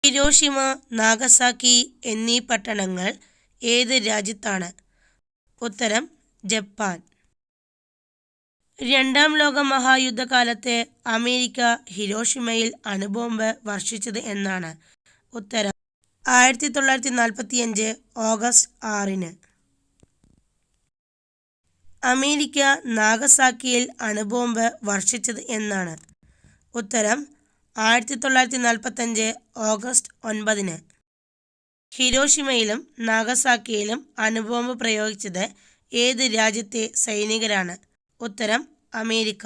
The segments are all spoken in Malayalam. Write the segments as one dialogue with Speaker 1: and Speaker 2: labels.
Speaker 1: ഹിരോഷിമ, നാഗസാക്കി എന്നീ പട്ടണങ്ങൾ ഏത് രാജ്യത്താണ്? ഉത്തരം ജപ്പാൻ. രണ്ടാം ലോക മഹായുദ്ധകാലത്ത് അമേരിക്ക ഹിരോഷിമയിൽ അണുബോംബ് വർഷിച്ചത് എന്നാണ്? ഉത്തരം 1945 ഓഗസ്റ്റ് 6. അമേരിക്ക നാഗസാക്കിയിൽ അണുബോംബ് വർഷിച്ചത് എന്നാണ്? ഉത്തരം 1945 ഓഗസ്റ്റ് 9. ഹിരോഷിമയിലും നാഗസാക്കിയിലും അണുബോംബ് പ്രയോഗിച്ചത് ഏത് രാജ്യത്തെ സൈനികരാണ്? ഉത്തരം അമേരിക്ക.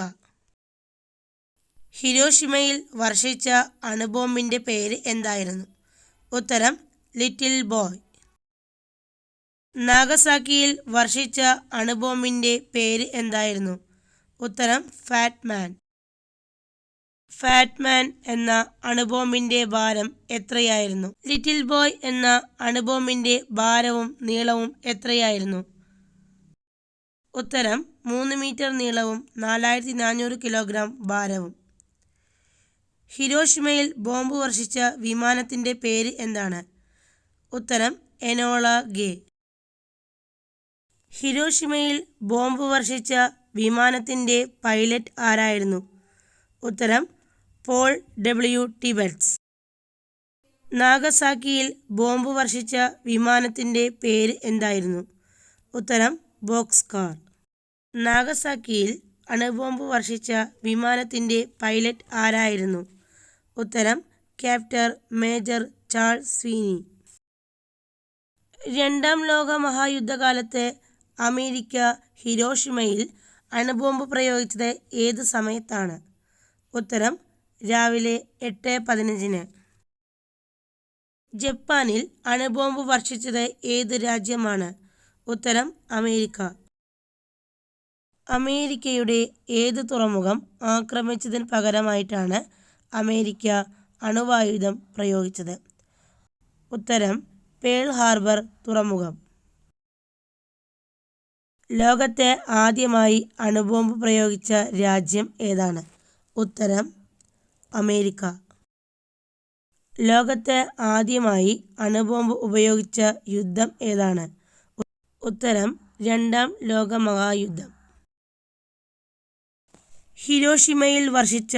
Speaker 1: ഹിരോഷിമയിൽ വർഷിച്ച അണുബോംബിന്റെ പേര് എന്തായിരുന്നു? ഉത്തരം ലിറ്റിൽ ബോയ്. നാഗസാക്കിയിൽ വർഷിച്ച അണുബോംബിന്റെ പേര് എന്തായിരുന്നു? ഉത്തരം ഫാറ്റ്മാൻ. ഫാറ്റ്മാൻ എന്ന അണുബോംബിന്റെ ഭാരം എത്രയായിരുന്നു? ലിറ്റിൽ ബോയ് എന്ന അണുബോംബിന്റെ ഭാരവും നീളവും എത്രയായിരുന്നു? ഉത്തരം 3 മീറ്റർ നീളവും 4400 കിലോഗ്രാം ഭാരവും. ഹിരോഷിമയിൽ ബോംബ് വർഷിച്ച വിമാനത്തിന്റെ പേര് എന്താണ്? ഉത്തരം എനോള ഗേ. ഹിരോഷിമയിൽ ബോംബ് വർഷിച്ച വിമാനത്തിന്റെ പൈലറ്റ് ആരായിരുന്നു? ഉത്തരം പോൾ ഡബ്ല്യു ടിബറ്റ്സ്. നാഗസാക്കിയിൽ ബോംബ് വർഷിച്ച വിമാനത്തിന്റെ പേര് എന്തായിരുന്നു? ഉത്തരം ബോക്സ്കാർ. നാഗസാക്കിയിൽ അണുബോംബ് വർഷിച്ച വിമാനത്തിന്റെ പൈലറ്റ് ആരായിരുന്നു? ഉത്തരം ക്യാപ്റ്റൻ മേജർ ചാൾസ് സ്വീനി. രണ്ടാം ലോക മഹായുദ്ധകാലത്ത് അമേരിക്ക ഹിരോഷിമയിൽ അണുബോംബ് പ്രയോഗിച്ചത് ഏത് സമയത്താണ്? ഉത്തരം രാവിലെ 8:15. ജപ്പാനിൽ അണുബോംബ് വർഷിച്ചത് ഏത് രാജ്യമാണ്? ഉത്തരം അമേരിക്ക. അമേരിക്കയുടെ ഏത് തുറമുഖം ആക്രമിച്ചതിന് പകരമായിട്ടാണ് അമേരിക്ക അണുവായുധം പ്രയോഗിച്ചത്? ഉത്തരം പേൾ ഹാർബർ തുറമുഖം. ലോകത്തെ ആദ്യമായി അണുബോംബ് പ്രയോഗിച്ച രാജ്യം ഏതാണ്? ഉത്തരം അമേരിക്ക. ലോകത്തെ ആദ്യമായി അണുബോംബ് ഉപയോഗിച്ച യുദ്ധം ഏതാണ്? ഉത്തരം രണ്ടാം ലോക മഹായുദ്ധം. ഹിരോഷിമയിൽ വർഷിച്ച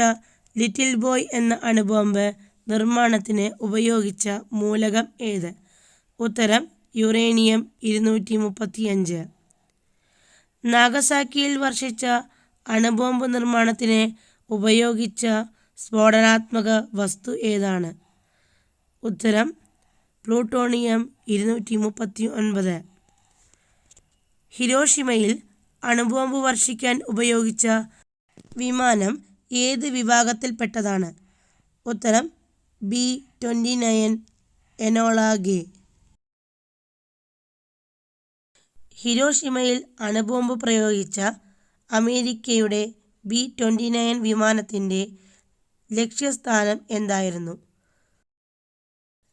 Speaker 1: ലിറ്റിൽ ബോയ് എന്ന അണുബോംബ് നിർമ്മാണത്തിന് ഉപയോഗിച്ച മൂലകം ഏത്? ഉത്തരം യുറേനിയം 235. നാഗസാക്കിയിൽ വർഷിച്ച അണുബോംബ് നിർമ്മാണത്തിന് ഉപയോഗിച്ച സ്ഫോടനാത്മക വസ്തു ഏതാണ്? ഉത്തരം പ്ലൂട്ടോണിയം 239. ഹിരോഷിമയിൽ അണുബോംബ് വർഷിക്കാൻ ഉപയോഗിച്ച വിമാനം ഏത് വിഭാഗത്തിൽപ്പെട്ടതാണ്? ഉത്തരം B-29 എനോള ഗേ. ഹിരോഷിമയിൽ അണുബോംബ് പ്രയോഗിച്ച അമേരിക്കയുടെ B-29 വിമാനത്തിന്റെ ലക്ഷ്യസ്ഥാനം എന്തായിരുന്നു?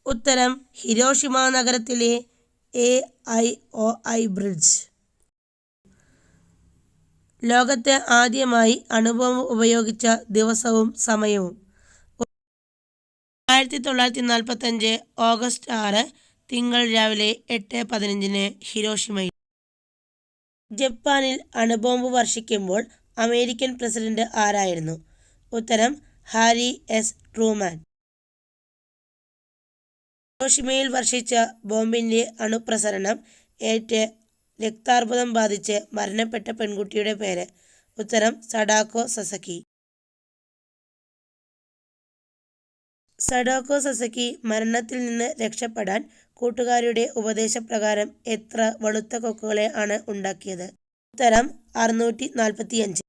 Speaker 1: ഉത്തരം ഹിരോഷിമ നഗരത്തിലെ AIOI ബ്രിഡ്ജ്. ലോകത്തെ ആദ്യമായി അണുബോംബ് ഉപയോഗിച്ച ദിവസവും സമയവും? 1945 ഓഗസ്റ്റ് 6 തിങ്കൾ രാവിലെ 8:15 ഹിരോഷിമയിൽ. ജപ്പാനിൽ അണുബോംബ് വർഷിക്കുമ്പോൾ അമേരിക്കൻ പ്രസിഡന്റ് ആരായിരുന്നു? ഉത്തരം ഹാരി എസ് ട്രൂമാൻ. ഹിരോഷിമയിൽ വർഷിച്ച ബോംബിന്റെ അണുപ്രസരണം ഏറ്റ് രക്താർബുദം ബാധിച്ച് മരണപ്പെട്ട പെൺകുട്ടിയുടെ പേര്? ഉത്തരം സഡാക്കോ സസക്കി. സഡാക്കോ സസക്കി മരണത്തിൽ നിന്ന് രക്ഷപ്പെടാൻ കൂട്ടുകാരുടെ ഉപദേശപ്രകാരം എത്ര വെളുത്ത കൊക്കുകളെ ആണ് ഉണ്ടാക്കിയത്? ഉത്തരം 645.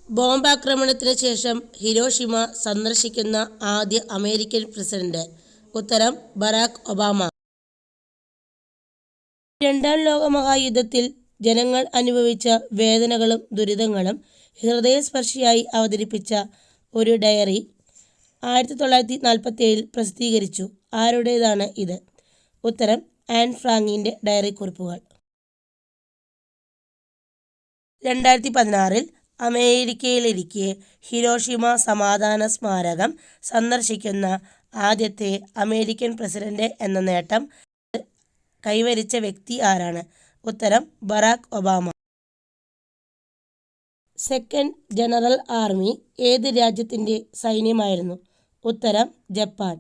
Speaker 1: ബോംബാക്രമണത്തിന് ശേഷം ഹിരോഷിമ സന്ദർശിക്കുന്ന ആദ്യ അമേരിക്കൻ പ്രസിഡന്റ്? ഉത്തരം ബറാക് ഒബാമ. രണ്ടാം ലോക മഹായുദ്ധത്തിൽ ജനങ്ങൾ അനുഭവിച്ച വേദനകളും ദുരിതങ്ങളും ഹൃദയസ്പർശിയായി അവതരിപ്പിച്ച ഒരു ഡയറി 1947 പ്രസിദ്ധീകരിച്ചു. ആരുടേതാണ് ഇത്? ഉത്തരം ആൻ ഫ്രാങ്കിന്റെ ഡയറി കുറിപ്പുകൾ. 2016 അമേരിക്കയിലിരിക്കെ ഹിരോഷിമ സമാധാന സ്മാരകം സന്ദർശിക്കുന്ന ആദ്യത്തെ അമേരിക്കൻ പ്രസിഡന്റ് എന്ന നേട്ടം കൈവരിച്ച വ്യക്തി ആരാണ്? ഉത്തരം Barack Obama. Second general army ഏത് രാജ്യത്തിൻ്റെ സൈന്യമായിരുന്നു? ഉത്തരം ജപ്പാൻ.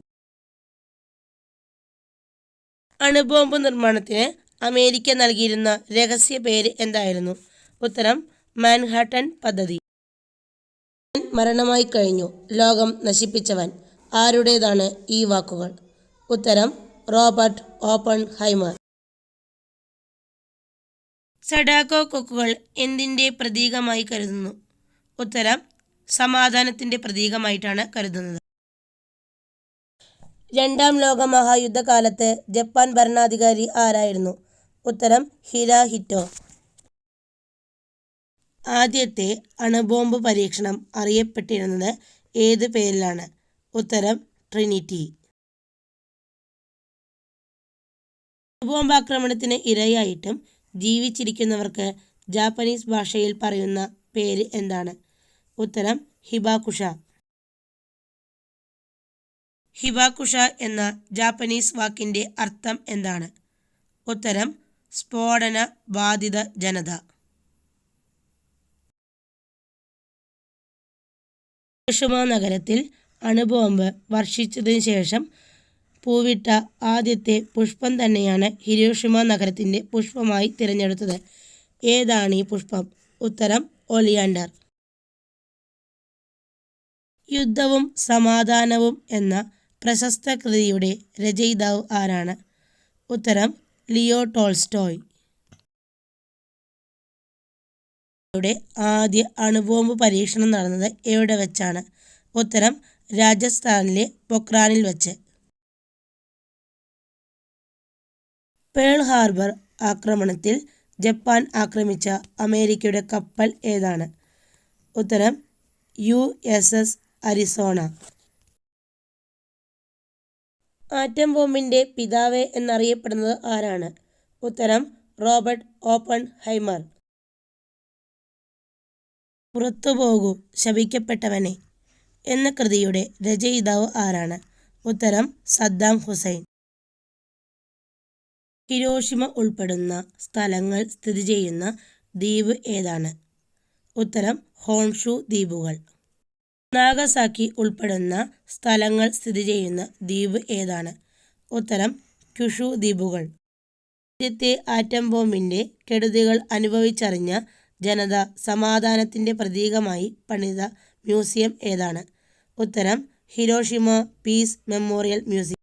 Speaker 1: അണുബോംബ് നിർമ്മാണത്തിന് അമേരിക്ക നൽകിയിരുന്ന രഹസ്യ പേര് എന്തായിരുന്നു? ഉത്തരം മാൻഹാട്ടൻ പദ്ധതി. മരണമായി കഴിഞ്ഞു, ലോകം നശിപ്പിച്ചവൻ. ആരുടേതാണ് ഈ വാക്കുകൾ? ഉത്തരം റോബർട്ട് ഓപ്പൺഹൈമർ. സഡാക്കോ കൊക്കുകൾ എന്തിൻ്റെ പ്രതീകമായി കരുതുന്നു? ഉത്തരം സമാധാനത്തിൻ്റെ പ്രതീകമായിട്ടാണ് കരുതുന്നത്. രണ്ടാം ലോക മഹായുദ്ധകാലത്ത് ജപ്പാൻ ഭരണാധികാരി ആരായിരുന്നു? ഉത്തരം ഹിരോഹിറ്റോ. ആദ്യത്തെ അണുബോംബ് പരീക്ഷണം അറിയപ്പെട്ടിരുന്നത് ഏത് പേരിലാണ്? ഉത്തരം ട്രിനിറ്റി. അണുബോംബാക്രമണത്തിന് ഇരയായിട്ടും ജീവിച്ചിരിക്കുന്നവർക്ക് ജാപ്പനീസ് ഭാഷയിൽ പറയുന്ന പേര് എന്താണ്? ഉത്തരം ഹിബാകുഷ. ഹിബാകുഷ എന്ന ജാപ്പനീസ് വാക്കിൻ്റെ അർത്ഥം എന്താണ്? ഉത്തരം സ്ഫോടന ബാധിത ജനത. ഹിരോഷിമ നഗരത്തിൽ അണുബോംബ് വർഷിച്ചതിന് ശേഷം പൂവിട്ട ആദ്യത്തെ പുഷ്പം തന്നെയാണ് ഹിരോഷിമ നഗരത്തിൻ്റെ പുഷ്പമായി തിരഞ്ഞെടുത്തത്. ഏതാണ് ഈ പുഷ്പം? ഉത്തരം ഒലിയാണ്ടർ. യുദ്ധവും സമാധാനവും എന്ന പ്രശസ്ത കൃതിയുടെ രചയിതാവ് ആരാണ്? ഉത്തരം ലിയോ ടോൾസ്റ്റോയ്. യുടെ ആദ്യ അണുബോംബ് പരീക്ഷണം നടന്നത് എവിടെ വെച്ചാണ്? ഉത്തരം രാജസ്ഥാനിലെ പൊക്രാനിൽ വെച്ച്. പേൾ ഹാർബർ ആക്രമണത്തിൽ ജപ്പാൻ ആക്രമിച്ച അമേരിക്കയുടെ കപ്പൽ ഏതാണ്? ഉത്തരം USS അരിസോണ. ആറ്റം ബോംബിൻ്റെ പിതാവ് എന്നറിയപ്പെടുന്നത് ആരാണ്? ഉത്തരം റോബർട്ട് ഓപ്പൺഹൈമർ. പുറത്തുപോകൂ ശപിക്കപ്പെട്ടവനെ എന്ന കൃതിയുടെ രചയിതാവ് ആരാണ്? ഉത്തരം സദ്ദാം ഹുസൈൻ. ഹിരോഷിമ ഉൾപ്പെടുന്ന സ്ഥലങ്ങൾ സ്ഥിതി ചെയ്യുന്ന ദ്വീപ് ഏതാണ്? ഉത്തരം ഹോൺഷു ദ്വീപുകൾ. നാഗസാക്കി ഉൾപ്പെടുന്ന സ്ഥലങ്ങൾ സ്ഥിതി ചെയ്യുന്ന ദ്വീപ് ഏതാണ്? ഉത്തരം ക്യുഷു ദ്വീപുകൾ. ആദ്യത്തെ ആറ്റം ബോംബിൻ്റെ കെടുതികൾ അനുഭവിച്ചറിഞ്ഞ ജനത സമാധാനത്തിൻ്റെ പ്രതീകമായി പണിത മ്യൂസിയം ഏതാണ്? ഉത്തരം Hiroshima Peace Memorial Museum.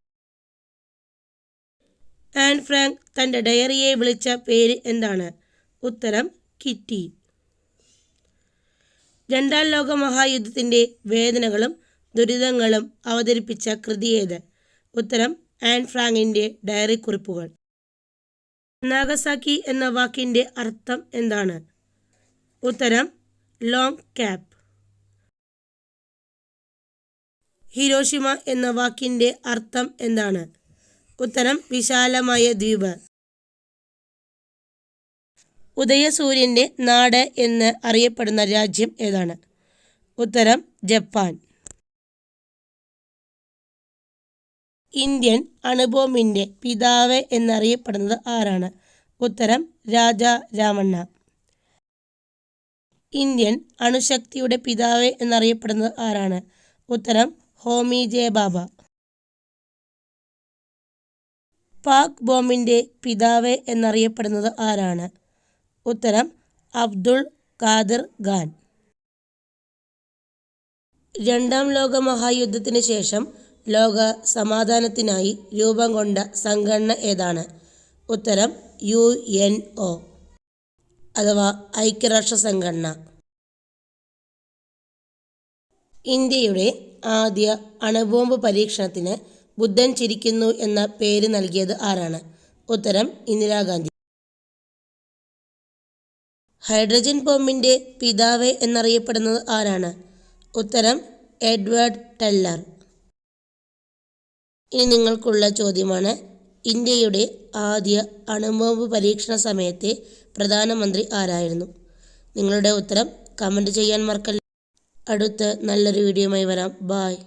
Speaker 1: Anne Frank തൻ്റെ ഡയറിയെ വിളിച്ച പേര് എന്താണ്? ഉത്തരം കിറ്റി. രണ്ടാം ലോക മഹായുദ്ധത്തിൻ്റെ വേദനകളും ദുരിതങ്ങളും അവതരിപ്പിച്ച കൃതി ഏത്? ഉത്തരം ആൻ ഫ്രാങ്കിൻ്റെ ഡയറി കുറിപ്പുകൾ. നാഗസാക്കി എന്ന വാക്കിൻ്റെ അർത്ഥം എന്താണ്? ഉത്തരം ലോങ് ക്യാപ്പ്. ഹിരോഷിമ എന്ന വാക്കിൻ്റെ അർത്ഥം എന്താണ്? ഉത്തരം വിശാലമായ ദ്വീപ്. ഉദയസൂര്യൻ്റെ നാട് എന്ന് അറിയപ്പെടുന്ന രാജ്യം ഏതാണ്? ഉത്തരം ജപ്പാൻ. ഇന്ത്യൻ അണുബോംബിൻ്റെ പിതാവ് എന്നറിയപ്പെടുന്നത് ആരാണ്? ഉത്തരം രാജാ രാമണ്ണ. ഇന്ത്യൻ അണുശക്തിയുടെ പിതാവ് എന്നറിയപ്പെടുന്നത് ആരാണ്? ഉത്തരം ഹോമി ജെ ബാബ. പാക് ബോംബിൻ്റെ പിതാവ് എന്നറിയപ്പെടുന്നത് ആരാണ്? ഉത്തരം അബ്ദുൾ ഖാദിർ ഖാൻ. രണ്ടാം ലോക മഹായുദ്ധത്തിന് ശേഷം ലോക സമാധാനത്തിനായി രൂപം കൊണ്ട സംഘടന ഏതാണ്? ഉത്തരം UNO അഥവാ ഐക്യരാഷ്ട്ര സംഘടന. ഇന്ത്യയുടെ ആദ്യ അണുബോംബ് പരീക്ഷണത്തിന് ബുദ്ധൻ ചിരിക്കുന്നു എന്ന പേര് നൽകിയത് ആരാണ്? ഉത്തരം ഇന്ദിരാഗാന്ധി. ഹൈഡ്രജൻ ബോംബിൻ്റെ പിതാവ് എന്നറിയപ്പെടുന്നത് ആരാണ്? ഉത്തരം എഡ്വേർഡ് ടെല്ലർ. ഇനി നിങ്ങൾക്കുള്ള ചോദ്യമാണ്, ഇന്ത്യയുടെ ആദ്യ അണുബോംബ് പരീക്ഷണ സമയത്തെ പ്രധാനമന്ത്രി ആരായിരുന്നു? നിങ്ങളുടെ ഉത്തരം കമൻറ്റ് ചെയ്യാൻ മറക്കല്ല. അടുത്ത നല്ലൊരു വീഡിയോയുമായി വരാം. ബായ്.